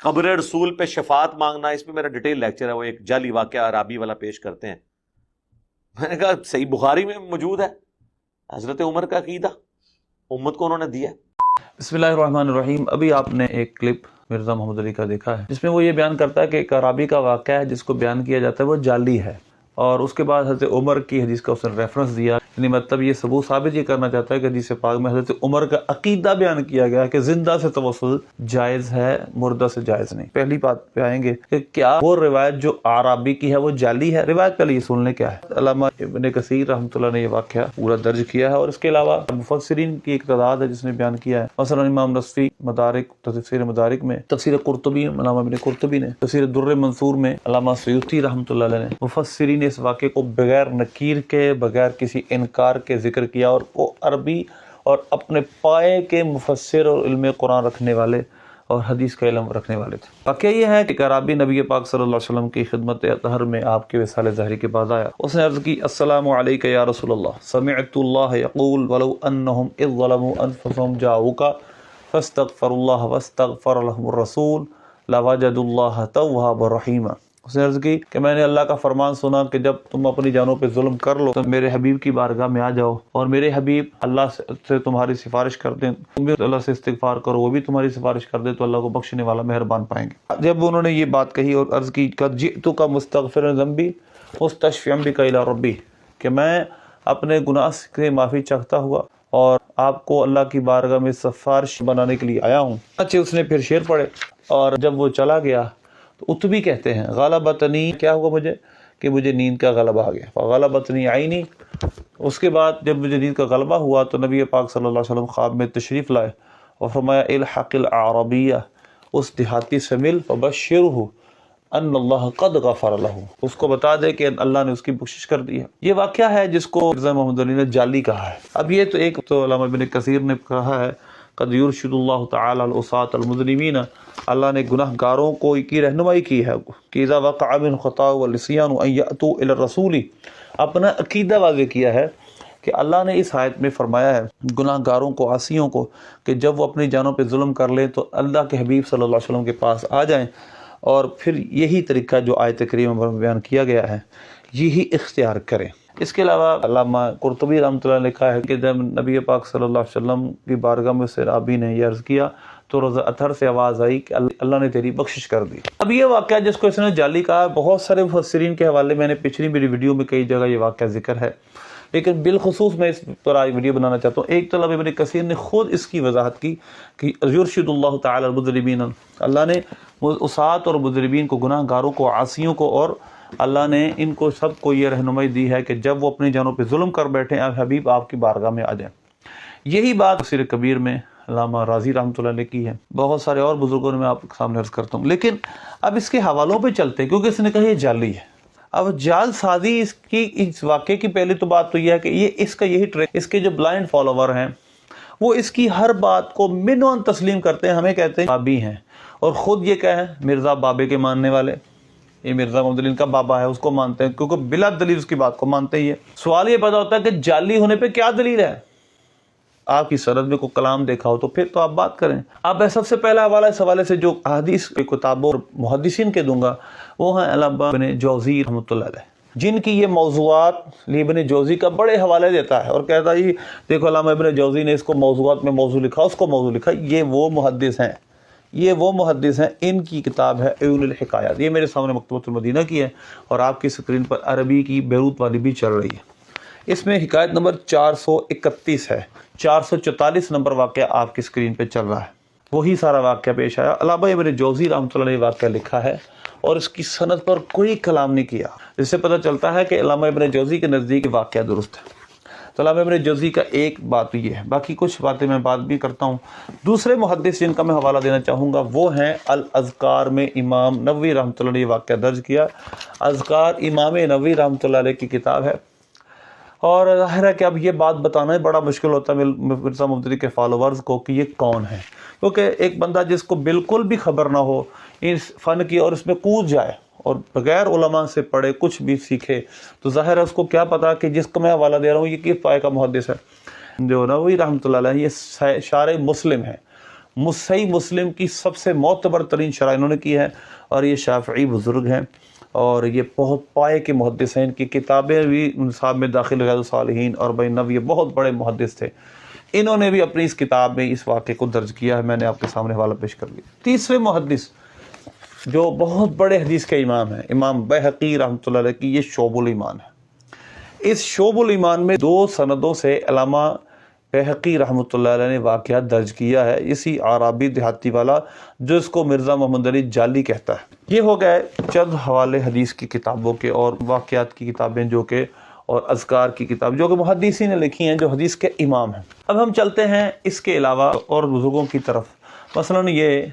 قبر رسول پہ شفاعت مانگنا، اس میں میرا ڈیٹیل لیکچر ہے، وہ ایک جعلی واقعہ عرابی والا پیش کرتے ہیں۔ میں نے کہا صحیح بخاری میں موجود ہے حضرت عمر کا عقیدہ، امت کو انہوں نے دیا ہے۔ بسم اللہ الرحمن الرحیم۔ ابھی آپ نے ایک کلپ مرزا محمد علی کا دیکھا ہے جس میں وہ یہ بیان کرتا ہے کہ ایک عرابی کا واقعہ ہے جس کو بیان کیا جاتا ہے وہ جعلی ہے، اور اس کے بعد حضرت عمر کی حدیث کا اس نے ریفرنس دیا، یعنی مطلب یہ ثبوت ثابت یہ کرنا چاہتا ہے کہ حدیث پاک میں حضرت عمر کا عقیدہ بیان کیا گیا کہ زندہ سے توسل جائز ہے، مردہ سے جائز نہیں۔ پہلی بات پہ آئیں گے کہ کیا وہ روایت جو عرابی کی ہے وہ جعلی ہے؟ روایت پہلے یہ سن لیں کیا ہے۔ علامہ ابن کثیر رحمۃ اللہ نے یہ واقعہ پورا درج کیا ہے، اور اس کے علاوہ مفسرین کی ایک تعداد ہے جس نے بیان کیا ہے، مثلا امام نصفی مدارک تفسیر مدارک میں، تفسیر قرطبی علامہ ابن قرطبی نے، تفسیر در منصور میں علامہ سیوطی رحمۃ اللہ علیہ نے، مفسرین نے اس واقعے کو بغیر نکیر کے، بغیر کسی انکار کے ذکر کیا، اور وہ عربی اور اپنے پائے کے مفسر اور علم قرآن رکھنے والے اور حدیث کا علم رکھنے والے تھے۔ واقعہ یہ ہے کہ عرابی نبی پاک صلی اللہ علیہ وسلم کی خدمت اطہر میں آپ کے وصال ظاہری کے بعد آیا۔ اس نے عرض کی السلام علیک یا رسول اللہ، سمعت اللہ یقول ولو انہم اذ ظلموا انفسهم جاؤک فاستغفر اللہ واستغفر لهم الرسول لوجدوا اللہ توابا رحیما۔ اس نے عرض کی کہ میں نے اللہ کا فرمان سنا کہ جب تم اپنی جانوں پہ ظلم کر لو تو میرے حبیب کی بارگاہ میں آ جاؤ، اور میرے حبیب اللہ سے تمہاری سفارش کر دیں، تم بھی اللہ سے استغفار کرو، وہ بھی تمہاری سفارش کر دے تو اللہ کو بخشنے والا مہربان پائیں گے۔ جب انہوں نے یہ بات کہی اور عرض کی قد جئتک مستغفرا ذنبی مستشفعا بک الی ربی، کہ میں اپنے گناہ سے معافی چاہتا ہوا اور آپ کو اللہ کی بارگاہ میں سفارش بنانے کے لیے آیا ہوں۔ اچھا اس نے پھر شعر پڑھے، اور جب وہ چلا گیا تو اتبی کہتے ہیں غلبتنی، کیا ہوا مجھے کہ مجھے نیند کا غلبہ آ گیا، غلبتنی عینی۔ اس کے بعد جب مجھے نیند کا غلبہ ہوا تو نبی پاک صلی اللہ علیہ وسلم خواب میں تشریف لائے اور فرمایا الحق العربیہ، اس دیہاتی سے مل، فبشرہ ان اللہ قد غفر لہ، اس کو بتا دے کہ اللہ نے اس کی بخشش کر دی ہے۔ یہ واقعہ ہے جس کو مرزا محمد علی نے جعلی کہا ہے۔ اب یہ تو ایک تو علامہ ابن کثیر نے کہا ہے قد یرشد اللہ تعالی العصاة المذنبین، اللہ نے گناہ گاروں کو کی رہنمائی کی ہے کہ اذا وقع من خطا والنسیان ان یأتوا الی الرسول، اپنا عقیدہ واضح کیا ہے کہ اللہ نے اس آیت میں فرمایا ہے گناہ گاروں کو، عاصیوں کو، کہ جب وہ اپنی جانوں پہ ظلم کر لیں تو اللہ کے حبیب صلی اللہ علیہ وسلم کے پاس آ جائیں، اور پھر یہی طریقہ جو آیت کریمہ میں بیان کیا گیا ہے یہی اختیار کریں۔ اس کے علاوہ علامہ قرطبی رحمۃ اللہ نے لکھا ہے کہ جب نبی پاک صلی اللہ علیہ وسلم کی بارگاہ میں سے عرابی نے یہ عرض کیا تو روزہ اطہر سے آواز آئی کہ اللہ نے تیری بخشش کر دی۔ اب یہ واقعہ جس کو اس نے جعلی کہا، بہت سارے مفسرین کے حوالے میں نے پچھلی میری ویڈیو میں کئی جگہ یہ واقعہ ذکر ہے، لیکن بالخصوص میں اس پر آج ویڈیو بنانا چاہتا ہوں۔ ایک طلب ابن کثیر نے خود اس کی وضاحت کی کہ یرشد اللہ تعالی المذنبین، اللہ نے عصاة اور مذنبین کو، گناہ گاروں کو، عاصیوں کو، اور اللہ نے ان کو سب کو یہ رہنمائی دی ہے کہ جب وہ اپنی جانوں پہ ظلم کر بیٹھیں حبیب آپ کی بارگاہ میں آ جائیں۔ یہی بات تفسیر کبیر میں علامہ راضی رحمۃ اللہ نے کی ہے، بہت سارے اور بزرگوں نے میں آپ کے سامنے عرض کرتا ہوں۔ لیکن اب اس کے حوالوں پہ چلتے ہیں کیونکہ اس نے کہا یہ جعلی ہے۔ اب جعل سازی اس واقعے کی پہلی تو بات تو یہ ہے کہ یہ اس کا یہی ٹریک، اس کے جو بلائنڈ فالوور ہیں وہ اس کی ہر بات کو منون تسلیم کرتے ہیں، ہمیں کہتے ہیں بابی ہیں، اور خود یہ کہیں مرزا بابے کے ماننے والے، یہ مرزا محمد علی کا بابا ہے اس کو مانتے ہیں کیونکہ بلا دلیل اس کی بات کو مانتے ہی ہے۔ سوال یہ پیدا ہوتا ہے کہ جعلی ہونے پہ کیا دلیل ہے؟ آپ کی سند میں کوئی کلام دیکھا ہو تو پھر تو آپ بات کریں۔ اب میں سب سے پہلا حوالہ اس حوالے سے جو حدیث کی کتابوں اور محدثین کے دوں گا وہ ہیں علامہ ابن جوزی رحمۃ اللہ علیہ، جن کی یہ موضوعات ابن جوزی کا بڑے حوالے دیتا ہے اور کہتا ہے یہ دیکھو علامہ ابن جوزی نے اس کو موضوعات میں موضوع لکھا، اس کو موضوع لکھا۔ یہ وہ محدث ہیں، یہ وہ محدث ہیں، ان کی کتاب ہے عیون الحکایات، یہ میرے سامنے مکتبۃ المدینہ کی ہے اور آپ کی اسکرین پر عربی کی بیروت والی بھی چل رہی ہے۔ اس میں حکایت نمبر 431 ہے، 444 نمبر واقعہ آپ کی اسکرین پہ چل رہا ہے، وہی سارا واقعہ پیش آیا۔ علامہ ابن جوزی رحمۃ اللہ نے واقعہ لکھا ہے اور اس کی سند پر کوئی کلام نہیں کیا، جس سے پتہ چلتا ہے کہ علامہ ابن جوزی کے نزدیک واقعہ درست ہے۔ تو علامہ ابن جوزی کا ایک بات یہ ہے، باقی کچھ باتیں میں بات بھی کرتا ہوں۔ دوسرے محدث جن کا میں حوالہ دینا چاہوں گا وہ ہیں الاذکار میں امام نووی رحمۃ اللہ نے یہ واقعہ درج کیا۔ اذکار امام نووی رحمۃ اللہ علیہ کی کتاب ہے، اور ظاہر ہے کہ اب یہ بات بتانا ہی بڑا مشکل ہوتا ہے مرزا محمد علی کے فالوورز کو کہ یہ کون ہے، کیونکہ ایک بندہ جس کو بالکل بھی خبر نہ ہو اس فن کی اور اس میں کود جائے اور بغیر علماء سے پڑھے کچھ بھی سیکھے تو ظاہر ہے اس کو کیا پتا کہ جس کو میں حوالہ دے رہا ہوں یہ کس پائے کا محدث ہے۔ جو نووی رحمۃ اللہ علیہ یہ شارح مسلم ہے، صحیح مسلم کی سب سے معتبر ترین شرح انہوں نے کی ہے، اور یہ شافعی بزرگ ہیں اور یہ بہت پائے کے محدث ہیں. ان کی کتابیں بھی نصاب میں داخل ریاض الصالحین اور بین نووی، بہت بڑے محدث تھے. انہوں نے بھی اپنی اس کتاب میں اس واقعے کو درج کیا ہے، میں نے آپ کے سامنے حوالہ پیش کر دیا. تیسرے محدث جو بہت بڑے حدیث کے امام ہیں، امام بیہقی رحمۃ اللہ علیہ کی، یہ شعب الایمان ہے. اس شعب الایمان میں 2 سندوں سے علامہ بیہقی رحمۃ اللہ علیہ نے واقعات درج کیا ہے، اسی عرابی دیہاتی والا جو اس کو مرزا محمد علی جعلی کہتا ہے. یہ ہو گئے چند حوالے حدیث کی کتابوں کے اور واقعات کی کتابیں جو کہ اور اذکار کی کتاب جو کہ محدثین نے لکھی ہیں، جو حدیث کے امام ہیں. اب ہم چلتے ہیں اس کے علاوہ اور بزرگوں کی طرف. مثلا یہ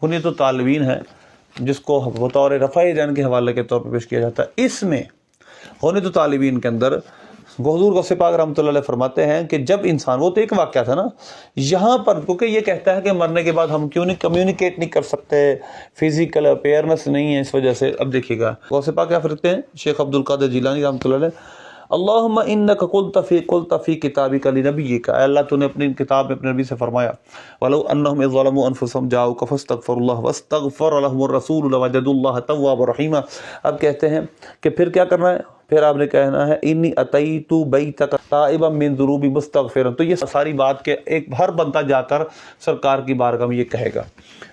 بنیۃ الطالبین ہے جس کو بطور رفع دین کے حوالے کے طور پر پیش کیا جاتا ہے. اس میں بنیۃ الطالبین کے اندر حضور غوث پاک رحمۃ اللہ علیہ فرماتے ہیں کہ جب انسان، وہ تو ایک واقعہ تھا نا یہاں پر، کیونکہ یہ کہتا ہے کہ مرنے کے بعد ہم کیوں نہیں کمیونیکیٹ نہیں کر سکتے، فزیکل اپیئرنس نہیں ہے، اس وجہ سے. اب دیکھیے گا غوث پاک کیا فرماتے ہیں، شیخ عبد القادر جیلانی رحمۃ اللہ علیہ، اللہم انک قلت فی کتابک لنبیک، اے اللہ تو نے اپنی کتاب میں اپنے نبی سے فرمایا، ولو انہم اذ ظلموا انفسهم جاؤک فاستغفروا اللہ واستغفر لهم الرسول لوجدوا اللہ توابا رحیما. اب کہتے ہیں کہ پھر کیا کرنا ہے، پھر آپ نے کہنا ہے انی اتیت بیتک تائبا من ذنوبی مستغفرا. تو یہ ساری بات کہ ایک ہر بندہ جا کر سرکار کی بارگاہ میں یہ کہے گا.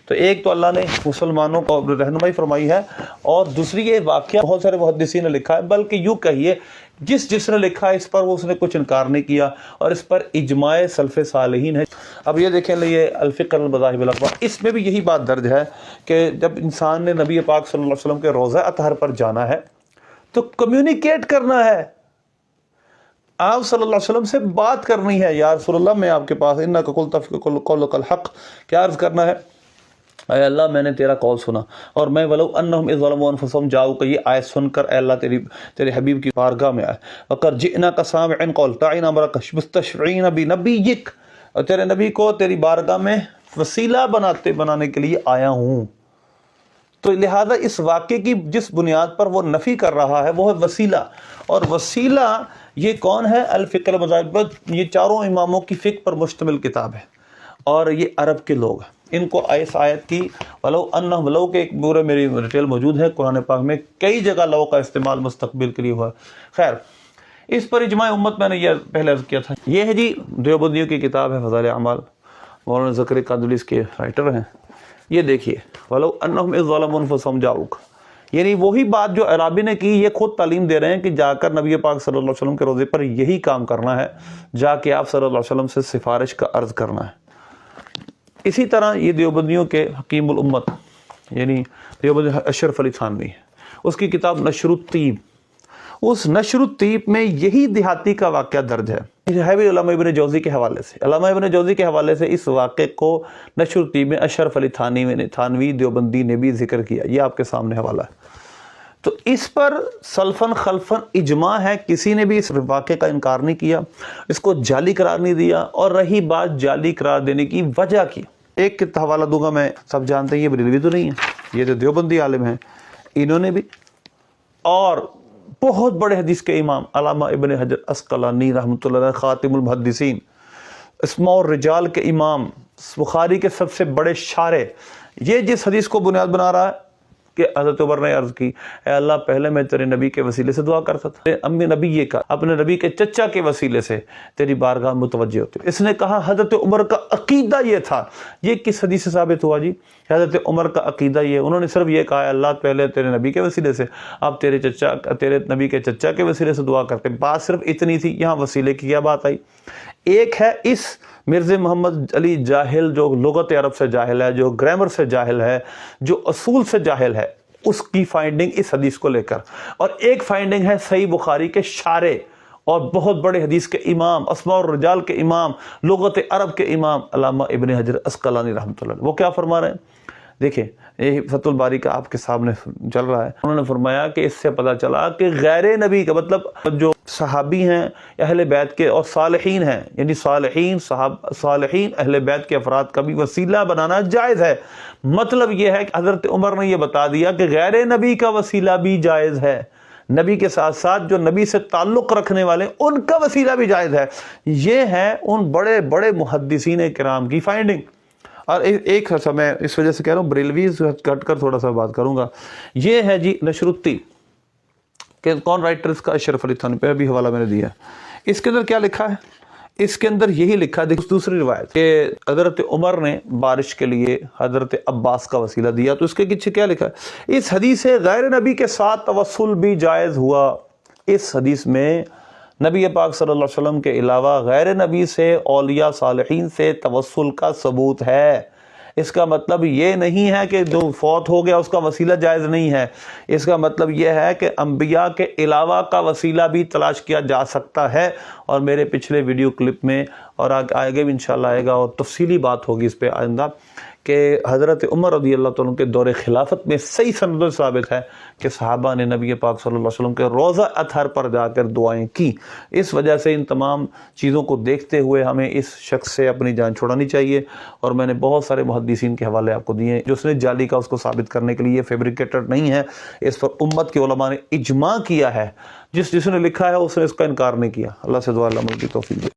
تو ایک تو اللہ نے مسلمانوں کو رہنمائی فرمائی ہے، اور دوسری یہ واقعہ بہت سارے محدثین نے لکھا ہے، بلکہ یوں کہیے جس نے لکھا ہے اس پر وہ اس نے کچھ انکار نہیں کیا، اور اس پر اجماع سلف صالحین ہے. اب یہ دیکھیں یہ الفقہ المذاہب الاربعہ، اس میں بھی یہی بات درج ہے کہ جب انسان نے نبی پاک صلی اللہ علیہ وسلم کے روضہ اطہر پر جانا ہے تو کمیونیکیٹ کرنا ہے، آپ صلی اللہ علیہ وسلم سے بات کرنی ہے. یا رسول اللہ میں آپ کے پاس انک قولک الحق، کیا عرض کرنا ہے، اے اللہ میں نے تیرا قول سنا، اور میں ولو انہم اذ ظلموا انفسہم جاؤک، یہ آیت سن کر اے اللہ تیرے حبیب کی بارگاہ میں آئے. وقد جئناک سامعا قلتعین امرک مستشفعین بنبیک، اور تیرے نبی کو تیری بارگاہ میں وسیلہ بنانے کے لیے آیا ہوں. تو لہذا اس واقعے کی جس بنیاد پر وہ نفی کر رہا ہے وہ ہے وسیلہ، اور وسیلہ یہ کون ہے، الفقہ المذاہب، یہ چاروں اماموں کی فقہ پر مشتمل کتاب ہے، اور یہ عرب کے لوگ ہیں. ان کو اس آیت کی ولو کے ایک پورے میری ڈیٹیل موجود ہے قرآن پاک میں، کئی جگہ لو کا استعمال مستقبل کے لیے ہوا. خیر، اس پر اجماع امت میں نے یہ پہلے عرض کیا تھا. یہ ہے جی دیوبندیوں کی کتاب ہے فضائل اعمال، مولانا ذکر قادری اس کے رائٹر ہیں. یہ دیکھیے ولو انہم اذ ظلموا انفسہم جاؤک، یعنی وہی بات جو عرابی نے کی، یہ خود تعلیم دے رہے ہیں کہ جا کر نبی پاک صلی اللہ علیہ وسلم کے روضے پر یہی کام کرنا ہے، جا کے آپ صلی اللہ علیہ وسلم سے سفارش کا عرض کرنا ہے. اسی طرح یہ دیوبندیوں کے حکیم الامت یعنی دیوبندی اشرف علی تھانوی، اس کی کتاب نشر الطیب، اس نشر الطیب میں یہی دیہاتی کا واقعہ درج ہے. ہے بھی علامہ ابن جوزی کے حوالے سے، علامہ ابن جوزی کے حوالے سے اس واقعے کو نشر الطیب میں اشرف علی تھانوی دیوبندی نے بھی ذکر کیا. یہ آپ کے سامنے حوالہ ہے. تو اس پر سلفن خلفن اجماع ہے، کسی نے بھی اس واقعے کا انکار نہیں کیا، اس کو جعلی قرار نہیں دیا. اور رہی بات جعلی قرار دینے کی وجہ کی، ایک حوالہ دوں گا، میں سب جانتے ہیں یہ بریلوی تو نہیں ہے، یہ تو دیوبندی عالم ہیں، انہوں نے بھی، اور بہت بڑے حدیث کے امام علامہ ابن حجر عسقلانی رحمۃ اللہ علیہ خاتم المحدثین، اسماء الرجال کے امام، بخاری کے سب سے بڑے شارح، یہ جس حدیث کو بنیاد بنا رہا ہے کہ حضرت عمر نے عرض کی، اے اللہ پہلے میں تیرے نبی کے وسیلے سے دعا کرتا تھا، امی نبی یہ کہا اپنے نبی کے چچا کے وسیلے سے تیری بارگاہ متوجہ ہوتے. اس نے کہا حضرت عمر کا عقیدہ یہ تھا. یہ کس حدیث سے ثابت ہوا جی؟ حضرت عمر کا عقیدہ یہ، انہوں نے صرف یہ کہا ہے اللہ پہلے تیرے نبی کے وسیلے سے، اب تیرے نبی کے چچا کے وسیلے سے دعا کرتے. بات صرف اتنی تھی، یہاں وسیلے کی کیا بات آئی؟ ایک ہے اس مرزا محمد علی جاہل جو لغت عرب سے جاہل ہے، جو گرامر سے جاہل ہے، جو اصول سے جاہل ہے، اس کی فائنڈنگ اس حدیث کو لے کر. اور ایک فائنڈنگ ہے صحیح بخاری کے شارح اور بہت بڑے حدیث کے امام، اسماء الرجال کے امام، لغت عرب کے امام علامہ ابن حجر عسقلانی رحمۃ اللہ علیہ. وہ کیا فرما رہے ہیں دیکھیں، یہ فتح الباری کا آپ کے سامنے چل رہا ہے. انہوں نے فرمایا کہ اس سے پتہ چلا کہ غیر نبی کا مطلب جو صحابی ہیں اہل بیت کے اور صالحین ہیں، یعنی صالحین اہل بیت کے افراد کا بھی وسیلہ بنانا جائز ہے. مطلب یہ ہے کہ حضرت عمر نے یہ بتا دیا کہ غیر نبی کا وسیلہ بھی جائز ہے، نبی کے ساتھ ساتھ جو نبی سے تعلق رکھنے والے ان کا وسیلہ بھی جائز ہے. یہ ہے ان بڑے بڑے محدثین کرام کی فائنڈنگ. اور ایک سا میں اس وجہ سے کہہ رہا ہوں بریلویز کٹ کر تھوڑا سا بات کروں گا. یہ ہے جی نشرتی کہ کون رائٹر اس کا، اشرف علی تھانوی پہ ابھی حوالہ میں نے دیا ہے. اس کے اندر کیا لکھا ہے؟ اس کے اندر یہی لکھا ہے دوسری روایت کہ حضرت عمر نے بارش کے لیے حضرت عباس کا وسیلہ دیا. تو اس کے پیچھے کیا لکھا ہے؟ اس حدیث سے غیر نبی کے ساتھ توسل بھی جائز ہوا. اس حدیث میں نبی پاک صلی اللہ علیہ وسلم کے علاوہ غیر نبی سے، اولیاء صالحین سے توسل کا ثبوت ہے. اس کا مطلب یہ نہیں ہے کہ جو فوت ہو گیا اس کا وسیلہ جائز نہیں ہے. اس کا مطلب یہ ہے کہ انبیاء کے علاوہ کا وسیلہ بھی تلاش کیا جا سکتا ہے. اور میرے پچھلے ویڈیو کلپ میں اور آگے بھی انشاءاللہ آئے گا اور تفصیلی بات ہوگی اس پہ آئندہ کہ حضرت عمر رضی اللہ تعالیٰ عنہ کے دور خلافت میں صحیح سندوں سے ثابت ہے کہ صحابہ نے نبی پاک صلی اللہ علیہ وسلم کے روضہ اطہر پر جا کر دعائیں کی. اس وجہ سے ان تمام چیزوں کو دیکھتے ہوئے ہمیں اس شخص سے اپنی جان چھڑانی چاہیے. اور میں نے بہت سارے محدثین کے حوالے آپ کو دیے ہیں جو اس نے جعلی کا اس کو ثابت کرنے کے لیے فیبریکیٹڈ نہیں ہے. اس پر امت کے علماء نے اجماع کیا ہے. جس نے لکھا ہے اس نے اس کا انکار نہیں کیا. اللہ سے دعا اللہ مجھ کی توفیق دے.